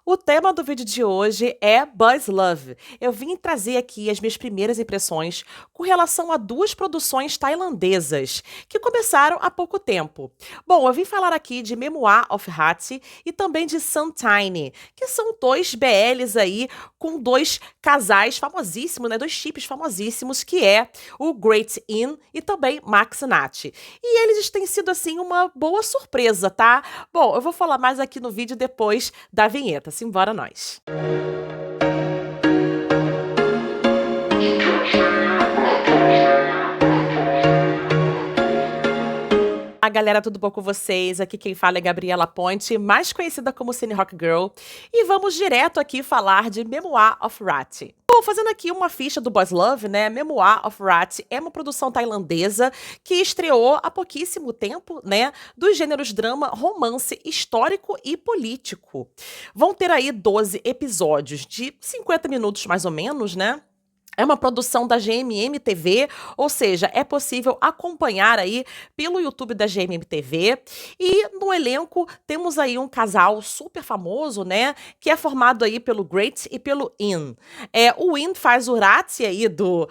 O tema do vídeo de hoje é Boys Love. Eu vim trazer aqui as minhas primeiras impressões com relação a duas produções tailandesas que começaram há pouco tempo. Bom, eu vim falar aqui de Memoir of Hattie e também de Suntine, que são dois BLs aí com dois casais famosíssimos, né? Dois chips famosíssimos, que é o Great In e também Max Nat. E eles têm sido, assim, uma boa surpresa, tá? Bom, eu vou falar mais aqui no vídeo depois da vinheta. Simbora nós! A galera, tudo bom com vocês? Aqui quem fala é Gabriela Ponte, mais conhecida como Cine Rock Girl, e vamos direto aqui falar de Memoir of Rattie. Bom, fazendo aqui uma ficha do Boys Love, né? Memoir of Rattie é uma produção tailandesa que estreou há pouquíssimo tempo, né? Dos gêneros drama, romance, histórico e político. Vão ter aí 12 episódios de 50 minutos mais ou menos, né? É uma produção da GMM TV, ou seja, é possível acompanhar aí pelo YouTube da GMM TV. E no elenco temos aí um casal super famoso, né? Que é formado aí pelo Great e pelo In. O In faz o Rattie aí do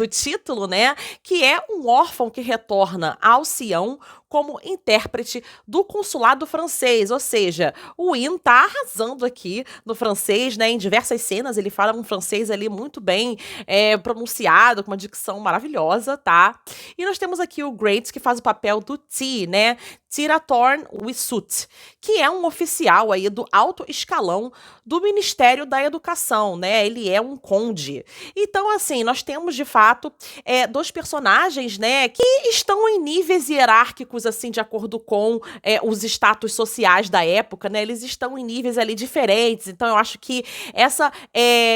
título, né? Que é um órfão que retorna ao Sião como intérprete do consulado francês, ou seja, o In tá arrasando aqui no francês, né? Em diversas cenas ele fala um francês ali muito bem pronunciado, com uma dicção maravilhosa, tá? E nós temos aqui o Great, que faz o papel do T, né? Tiratorn Wisut, que é um oficial aí do alto escalão do Ministério da Educação, né? Ele é um conde. Então, assim, nós temos, de fato, dois personagens, né, que estão em níveis hierárquicos, assim, de acordo com os status sociais da época, né? Eles estão em níveis ali diferentes. Então, eu acho que essa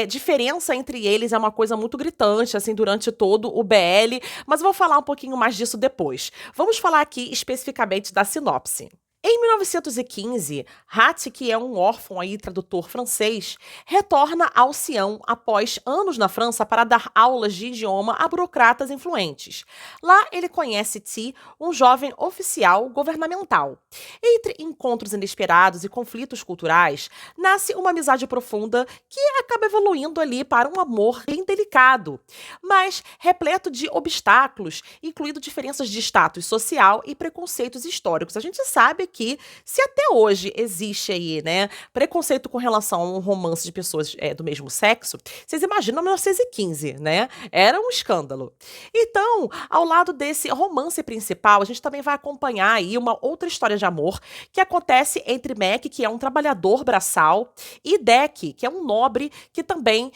diferença entre eles é uma coisa muito gritante, assim, durante todo o BL, mas eu vou falar um pouquinho mais disso depois. Vamos falar aqui especificamente da sinopse. Em 1915, Hattie, que é um órfão aí, tradutor francês, retorna ao Sião após anos na França para dar aulas de idioma a burocratas influentes. Lá ele conhece T, um jovem oficial governamental. Entre encontros inesperados e conflitos culturais, nasce uma amizade profunda que acaba evoluindo ali para um amor bem delicado, mas repleto de obstáculos, incluindo diferenças de status social e preconceitos históricos. A gente sabe que se até hoje existe aí, né, preconceito com relação a um romance de pessoas do mesmo sexo, vocês imaginam 1915, né? Era um escândalo. Então, ao lado desse romance principal, a gente também vai acompanhar aí uma outra história de amor que acontece entre Mac, que é um trabalhador braçal, e Deck, que é um nobre que também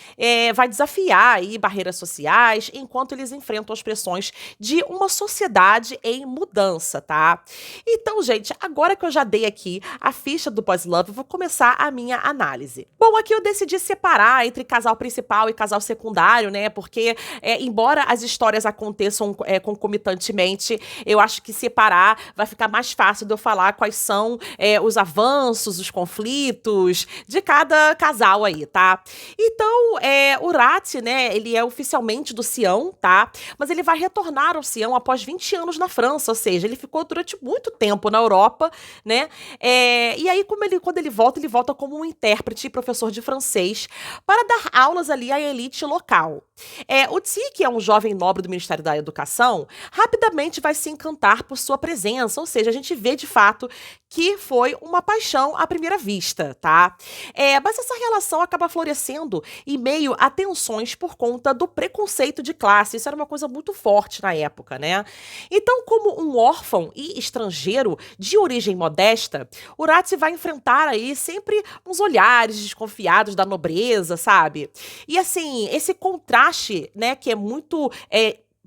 vai desafiar aí barreiras sociais enquanto eles enfrentam as pressões de uma sociedade em mudança, tá? Então, gente, agora que eu já dei aqui a ficha do Boys Love, eu vou começar a minha análise. Bom, aqui eu decidi separar entre casal principal e casal secundário, né? Porque, embora as histórias aconteçam concomitantemente, eu acho que separar vai ficar mais fácil de eu falar quais são os avanços, os conflitos de cada casal aí, tá? Então, o Rattie, né, ele é oficialmente do Sião, tá? Mas ele vai retornar ao Sião após 20 anos na França, ou seja, ele ficou durante muito tempo na Europa, né? E aí, quando ele volta como um intérprete e professor de francês para dar aulas ali à elite local. O T, que é um jovem nobre do Ministério da Educação, rapidamente vai se encantar por sua presença, ou seja, a gente vê de fato que foi uma paixão à primeira vista, tá? Mas essa relação acaba florescendo em meio a tensões por conta do preconceito de classe. Isso era uma coisa muito forte na época, né? Então, como um órfão e estrangeiro de origem modesta, o Rattie vai enfrentar aí sempre uns olhares desconfiados da nobreza, sabe? E assim, esse contraste, né, que é muito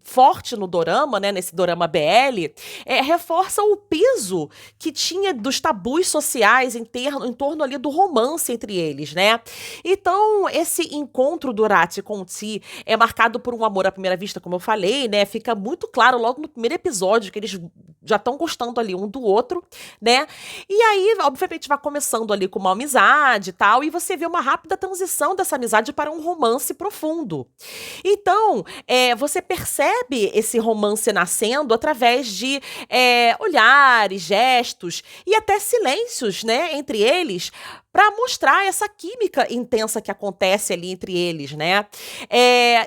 forte no dorama, né, nesse dorama BL, reforça o peso que tinha dos tabus sociais em torno ali do romance entre eles, né? Então, esse encontro do Rattie com o T é marcado por um amor à primeira vista, como eu falei, né? Fica muito claro logo no primeiro episódio que eles já estão gostando ali um do outro, né? E aí, obviamente, vai começando ali com uma amizade e tal, e você vê uma rápida transição dessa amizade para um romance profundo. Então, você percebe esse romance nascendo através de olhares, gestos e até silêncios, né, entre eles, para mostrar essa química intensa que acontece ali entre eles, né?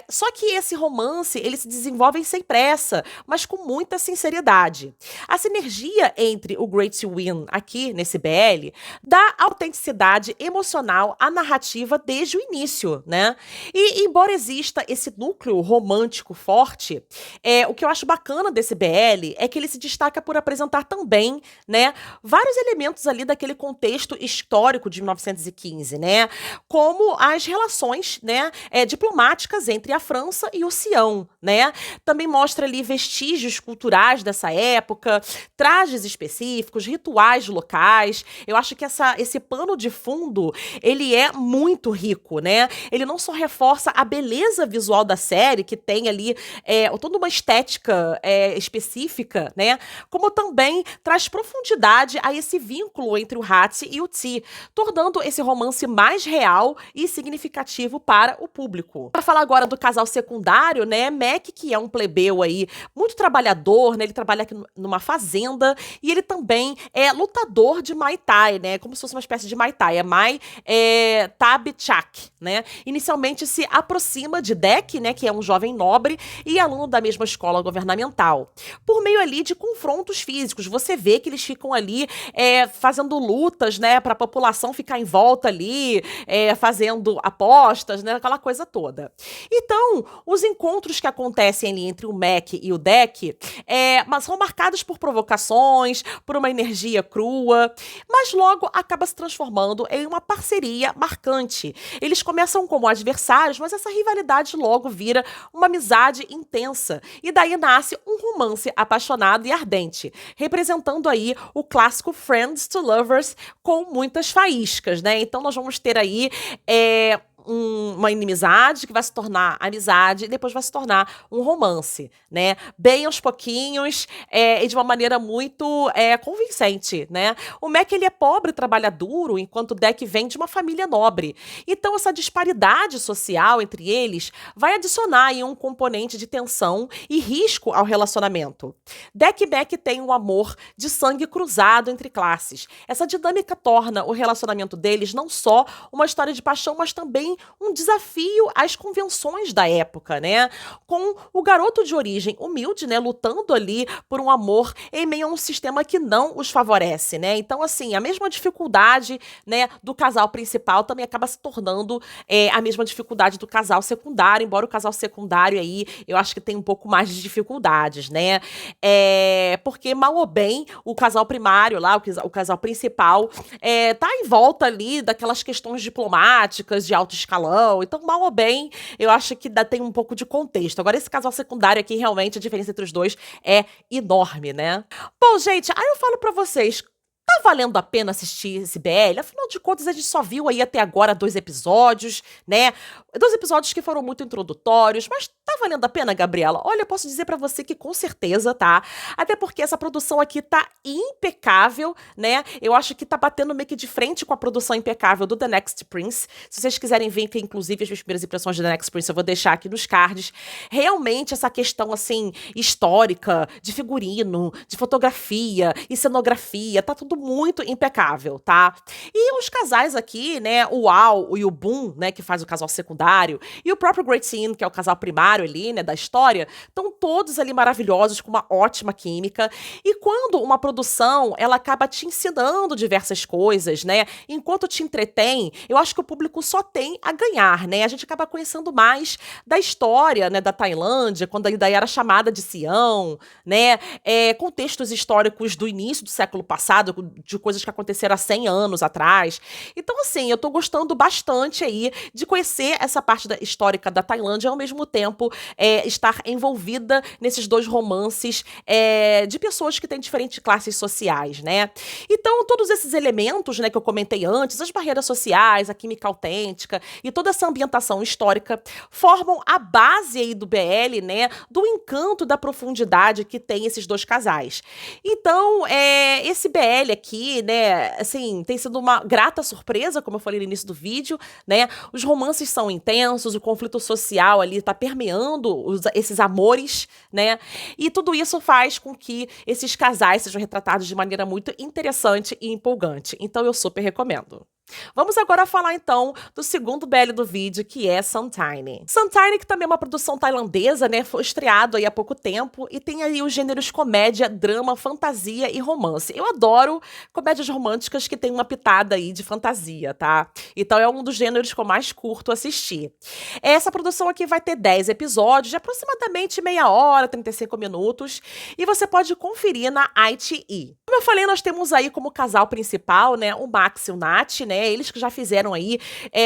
Só que esse romance, ele se desenvolve sem pressa, mas com muita sinceridade. A sinergia entre o Great Win aqui, nesse BL, dá autenticidade emocional à narrativa desde o início, né? E embora exista esse núcleo romântico forte, o que eu acho bacana desse BL é que ele se destaca por apresentar também, né, vários elementos ali daquele contexto histórico de 1915, né? Como as relações, né, diplomáticas entre a França e o Sião, né? Também mostra ali vestígios culturais dessa época, trajes específicos, rituais locais. Eu acho que esse pano de fundo, ele é muito rico, né? Ele não só reforça a beleza visual da série, que tem ali toda uma estética específica, né? Como também traz profundidade a esse vínculo entre o Hattie e o T, tornando esse romance mais real e significativo para o público. Para falar agora do casal secundário, né? Mac, que é um plebeu aí muito trabalhador, né? Ele trabalha aqui numa fazenda e ele também é lutador de Muay Thai, né? Como se fosse uma espécie de Muay Thai. É Muay Thai Chak, né? Inicialmente se aproxima de Deck, né? Que é um jovem nobre e aluno da mesma escola governamental. Por meio ali de confrontos físicos, você vê que eles ficam ali fazendo lutas, né? Para a população ficar em volta ali, fazendo apostas, né? Aquela coisa toda. Então, os encontros que acontecem ali entre o Mac e o Deck mas são marcados por provocações, por uma energia crua, mas logo acaba se transformando em uma parceria marcante. Eles começam como adversários, mas essa rivalidade logo vira uma amizade intensa. E daí nasce um romance apaixonado e ardente, representando aí o clássico Friends to Lovers com muitas faíscas, né? Então nós vamos ter aí uma inimizade que vai se tornar amizade e depois vai se tornar um romance, né? Bem aos pouquinhos e de uma maneira muito convincente, né? O Mac, ele é pobre e trabalha duro, enquanto o Deck vem de uma família nobre. Então essa disparidade social entre eles vai adicionar aí um componente de tensão e risco ao relacionamento. Deck e Mac têm um amor de sangue cruzado entre classes. Essa dinâmica torna o relacionamento deles não só uma história de paixão, mas também um desafio às convenções da época, né? Com o garoto de origem humilde, né, lutando ali por um amor em meio a um sistema que não os favorece, né? Então, assim, a mesma dificuldade, né, do casal principal também acaba se tornando a mesma dificuldade do casal secundário, embora o casal secundário aí, eu acho que tem um pouco mais de dificuldades, né? Porque, mal ou bem, o casal primário lá, o casal principal, tá em volta ali daquelas questões diplomáticas de alto escalão. Então, mal ou bem, eu acho que tem um pouco de contexto. Agora, esse casal secundário aqui, realmente, a diferença entre os dois é enorme, né? Bom, gente, aí eu falo pra vocês, tá valendo a pena assistir esse BL? Afinal de contas, a gente só viu aí até agora 2 episódios, né? 2 episódios que foram muito introdutórios, mas tá valendo a pena, Gabriela? Olha, eu posso dizer pra você que com certeza tá. Até porque essa produção aqui tá impecável, né? Eu acho que tá batendo meio que de frente com a produção impecável do The Next Prince. Se vocês quiserem ver, que inclusive as minhas primeiras impressões de The Next Prince eu vou deixar aqui nos cards. Realmente essa questão, assim, histórica, de figurino, de fotografia e cenografia, tá tudo muito impecável, tá? E os casais aqui, né, o Al e o Boom, né, que faz o casal secundário, e o próprio Great Scene, que é o casal primário ali, né, da história, estão todos ali maravilhosos, com uma ótima química. E quando uma produção, ela acaba te ensinando diversas coisas, né, enquanto te entretém, eu acho que o público só tem a ganhar, né? A gente acaba conhecendo mais da história, né, da Tailândia, quando ainda era chamada de Sião, né, contextos históricos do início do século passado, de coisas que aconteceram há 100 anos atrás. Então, assim, eu tô gostando bastante aí de conhecer essa parte histórica da Tailândia e, ao mesmo tempo, estar envolvida nesses 2 romances de pessoas que têm diferentes classes sociais, né? Então, todos esses elementos, né, que eu comentei antes, as barreiras sociais, a química autêntica e toda essa ambientação histórica formam a base aí do BL, né, do encanto, da profundidade que tem esses 2 casais. Então, esse BL aqui, né, assim, tem sido uma grata surpresa, como eu falei no início do vídeo, né? Os romances são intensos, o conflito social ali tá permeando esses amores, né? E tudo isso faz com que esses casais sejam retratados de maneira muito interessante e empolgante. Então eu super recomendo. Vamos agora falar então do segundo BL do vídeo, que é Suntiny. Suntiny, que também é uma produção tailandesa, né, foi estreado aí há pouco tempo e tem aí os gêneros comédia, drama, fantasia e romance. Eu adoro comédias românticas que tem uma pitada aí de fantasia, tá? Então é um dos gêneros que eu mais curto assistir. Essa produção aqui vai ter 10 episódios de aproximadamente meia hora, 35 minutos, e você pode conferir na iQIYI. Como eu falei, nós temos aí como casal principal, né, o Max e o Nath, né, eles que já fizeram aí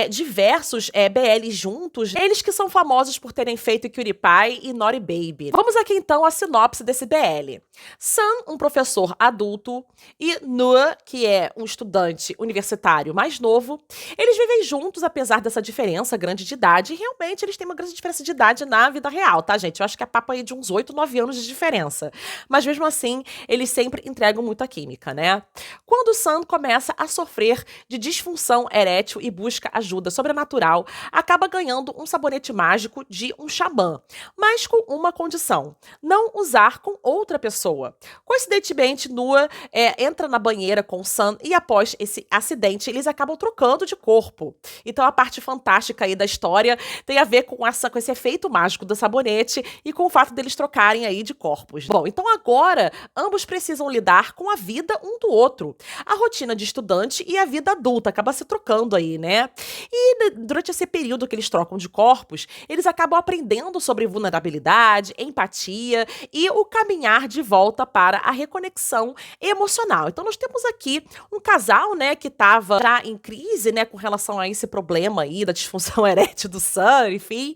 diversos BLs juntos, eles que são famosos por terem feito Cutie Pie e Naughty Baby. Vamos aqui então à sinopse desse BL. Sun, um professor adulto, e Nua, que é um estudante universitário mais novo, eles vivem juntos apesar dessa diferença grande de idade, e realmente eles têm uma grande diferença de idade na vida real, tá, gente? Eu acho que é papo aí de uns 8, 9 anos de diferença. Mas mesmo assim, eles sempre entregam muita química, né? Quando Sun começa a sofrer de disfunção erétil e busca ajuda sobrenatural, acaba ganhando um sabonete mágico de um xamã, mas com uma condição: não usar com outra pessoa. Coincidentemente, Nua entra na banheira com Sun e após esse acidente, eles acabam trocando de corpo. Então a parte fantástica aí da história tem a ver com esse efeito mágico do sabonete e com o fato deles trocarem aí de corpos. Bom, então agora ambos precisam lidar com a vida um do outro. A rotina de estudante e a vida adulta acaba se trocando aí, né? E durante esse período que eles trocam de corpos, eles acabam aprendendo sobre vulnerabilidade, empatia e o caminhar de volta para a reconexão emocional. Então nós temos aqui um casal, né, que estava já em crise, né, com relação a esse problema aí da disfunção erétil do Sun, enfim.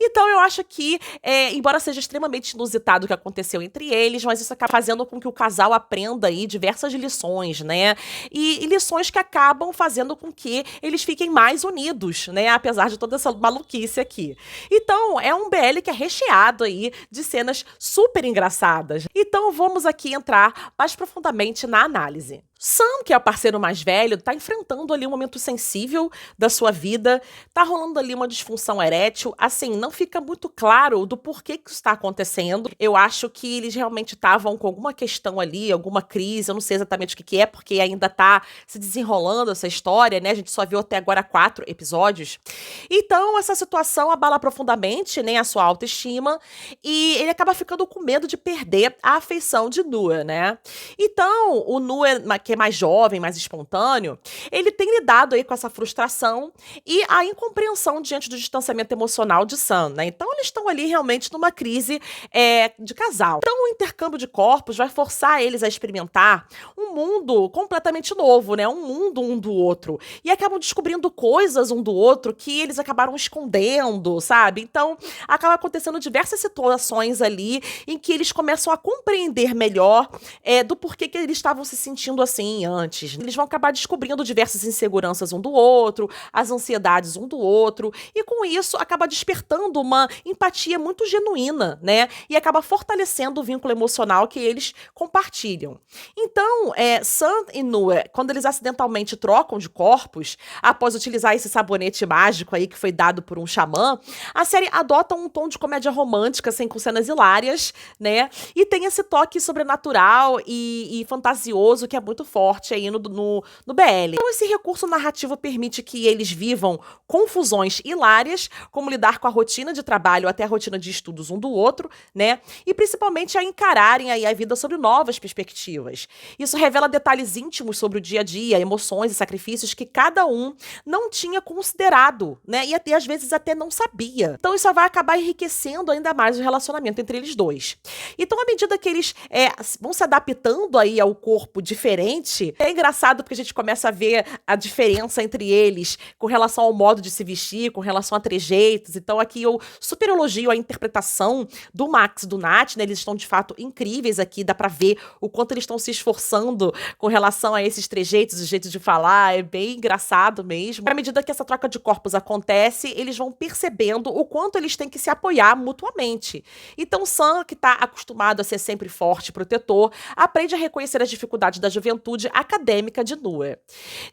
Então eu acho que, embora seja extremamente inusitado o que aconteceu entre eles, mas isso acaba fazendo com que o casal aprenda aí diversas lições, né? E lições que acabam fazendo com que eles fiquem mais unidos, né? Apesar de toda essa maluquice aqui. Então, é um BL que é recheado aí de cenas super engraçadas. Então, vamos aqui entrar mais profundamente na análise. Sam, que é o parceiro mais velho, tá enfrentando ali um momento sensível da sua vida, tá rolando ali uma disfunção erétil, assim, não fica muito claro do porquê que isso está acontecendo. Eu acho que eles realmente estavam com alguma questão ali, alguma crise, eu não sei exatamente o que que é, porque ainda tá se desenrolando essa história, né? A gente só viu até agora 4 episódios. Então, essa situação abala profundamente, né, a sua autoestima, e ele acaba ficando com medo de perder a afeição de Nua, né? Então, o Nua, que é mais jovem, mais espontâneo, ele tem lidado aí com essa frustração e a incompreensão diante do distanciamento emocional de Sun, né? Então eles estão ali realmente numa crise de casal. Então o intercâmbio de corpos vai forçar eles a experimentar um mundo completamente novo, né? Um mundo um do outro. E acabam descobrindo coisas um do outro que eles acabaram escondendo, sabe? Então acaba acontecendo diversas situações ali em que eles começam a compreender melhor do porquê que eles estavam se sentindo assim antes. Eles vão acabar descobrindo diversas inseguranças um do outro, as ansiedades um do outro, e com isso acaba despertando uma empatia muito genuína, né? E acaba fortalecendo o vínculo emocional que eles compartilham. Então, Sun e Nua, quando eles acidentalmente trocam de corpos, após utilizar esse sabonete mágico aí que foi dado por um xamã, a série adota um tom de comédia romântica, assim, com cenas hilárias, né? E tem esse toque sobrenatural e fantasioso que é muito forte aí no BL. Então esse recurso narrativo permite que eles vivam confusões hilárias, como lidar com a rotina de trabalho até a rotina de estudos um do outro, né? E principalmente a encararem aí a vida sobre novas perspectivas. Isso revela detalhes íntimos sobre o dia a dia, emoções e sacrifícios que cada um não tinha considerado, né? E até às vezes até não sabia. Então isso vai acabar enriquecendo ainda mais o relacionamento entre eles dois. Então à medida que eles vão se adaptando aí ao corpo diferente, é engraçado porque a gente começa a ver a diferença entre eles com relação ao modo de se vestir, com relação a trejeitos. Então aqui eu super elogio a interpretação do Max e do Nath, né? Eles estão de fato incríveis aqui, dá pra ver o quanto eles estão se esforçando com relação a esses trejeitos, o jeito de falar, é bem engraçado mesmo. À medida que essa troca de corpos acontece, eles vão percebendo o quanto eles têm que se apoiar mutuamente. Então Sam, que tá acostumado a ser sempre forte e protetor, aprende a reconhecer as dificuldades da juventude atitude acadêmica de Nue.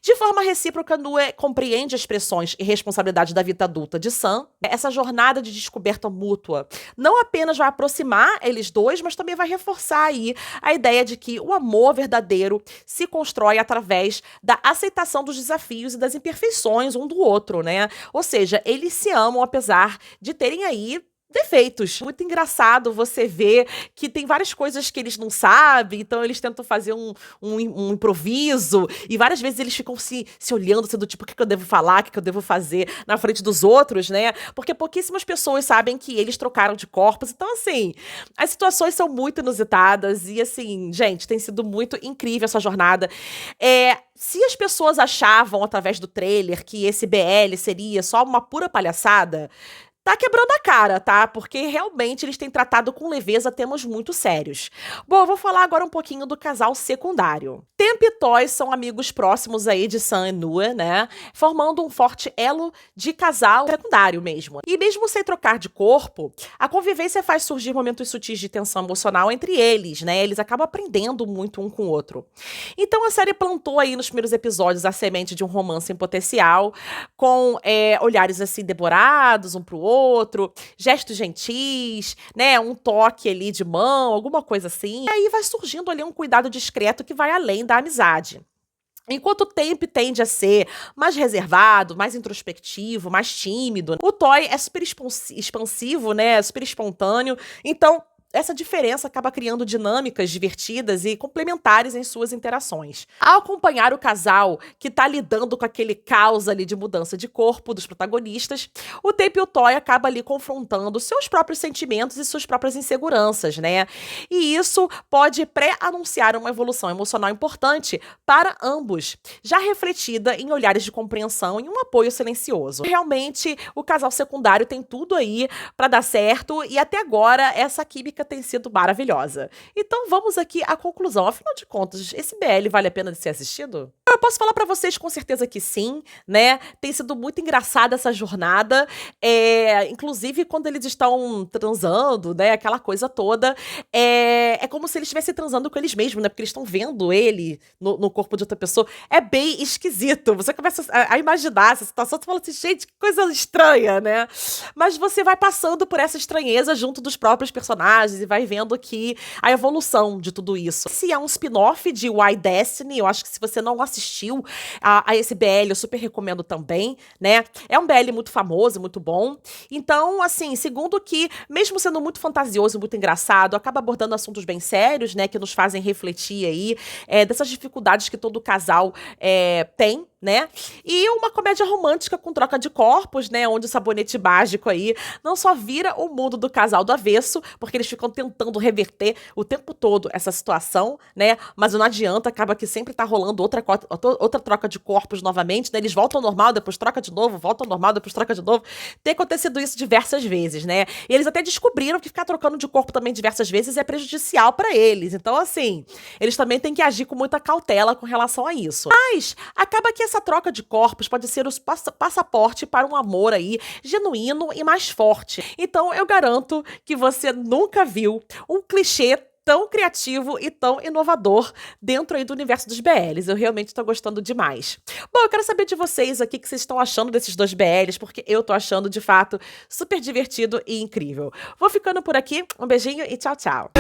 De forma recíproca, Nue compreende as pressões e responsabilidades da vida adulta de Sam. Essa jornada de descoberta mútua não apenas vai aproximar eles dois, mas também vai reforçar aí a ideia de que o amor verdadeiro se constrói através da aceitação dos desafios e das imperfeições um do outro, né? Ou seja, eles se amam apesar de terem aí defeitos. Muito engraçado você ver que tem várias coisas que eles não sabem, então eles tentam fazer um improviso, e várias vezes eles ficam se olhando, sendo tipo, o que eu devo falar, o que eu devo fazer na frente dos outros, né? Porque pouquíssimas pessoas sabem que eles trocaram de corpos, então assim, as situações são muito inusitadas, e assim, gente, tem sido muito incrível essa jornada. Se as pessoas achavam, através do trailer, que esse BL seria só uma pura palhaçada, tá quebrando a cara, tá? Porque realmente eles têm tratado com leveza temas muito sérios. Bom, eu vou falar agora um pouquinho do casal secundário. Temp e Toy são amigos próximos aí de Sam e Nue, né? Formando um forte elo de casal secundário mesmo. E mesmo sem trocar de corpo, a convivência faz surgir momentos sutis de tensão emocional entre eles, né? Eles acabam aprendendo muito um com o outro. Então a série plantou aí nos primeiros episódios a semente de um romance em potencial, com olhares assim devorados um pro outro, gestos gentis, né, um toque ali de mão, alguma coisa assim. E aí vai surgindo ali um cuidado discreto que vai além da amizade. Enquanto o Temp tende a ser mais reservado, mais introspectivo, mais tímido, o Toy é super expansivo, né, super espontâneo, então essa diferença acaba criando dinâmicas divertidas e complementares em suas interações. Ao acompanhar o casal que tá lidando com aquele caos ali de mudança de corpo dos protagonistas, o Temp e o Toy acaba ali confrontando seus próprios sentimentos e suas próprias inseguranças, né? E isso pode pré-anunciar uma evolução emocional importante para ambos, já refletida em olhares de compreensão e um apoio silencioso. Realmente, o casal secundário tem tudo aí para dar certo, e até agora essa química tem sido maravilhosa. Então vamos aqui à conclusão. Afinal de contas, esse BL vale a pena de ser assistido? Eu posso falar pra vocês com certeza que sim, né? Tem sido muito engraçada essa jornada. Inclusive, quando eles estão transando, né? Aquela coisa toda. É como se eles estivessem transando com eles mesmos, né? Porque eles estão vendo ele no corpo de outra pessoa. É bem esquisito. Você começa a imaginar essa situação, você fala assim, gente, que coisa estranha, né? Mas você vai passando por essa estranheza junto dos próprios personagens e vai vendo que a evolução de tudo isso. Esse é um spin-off de Why Destiny. Eu acho que se você não assistiu a esse BL, eu super recomendo também, né? É um BL muito famoso, muito bom. Então, assim, segundo que, mesmo sendo muito fantasioso e muito engraçado, acaba abordando assuntos bem sérios, né? Que nos fazem refletir aí dessas dificuldades que todo casal tem, né? E uma comédia romântica com troca de corpos, né? Onde o sabonete mágico aí não só vira o mundo do casal do avesso, porque eles ficam tentando reverter o tempo todo essa situação, né? Mas não adianta, acaba que sempre tá rolando outra troca de corpos novamente, né? Eles voltam ao normal, depois troca de novo, voltam ao normal, depois troca de novo. Tem acontecido isso diversas vezes, né? E eles até descobriram que ficar trocando de corpo também diversas vezes é prejudicial pra eles. Então, assim, eles também têm que agir com muita cautela com relação a isso. Mas acaba que essa troca de corpos pode ser o passaporte para um amor aí genuíno e mais forte. Então eu garanto que você nunca viu um clichê tão criativo e tão inovador dentro aí do universo dos BLs. Eu realmente tô gostando demais. Bom, eu quero saber de vocês aqui o que vocês estão achando desses dois BLs, porque eu tô achando, de fato, super divertido e incrível. Vou ficando por aqui. Um beijinho e tchau, tchau.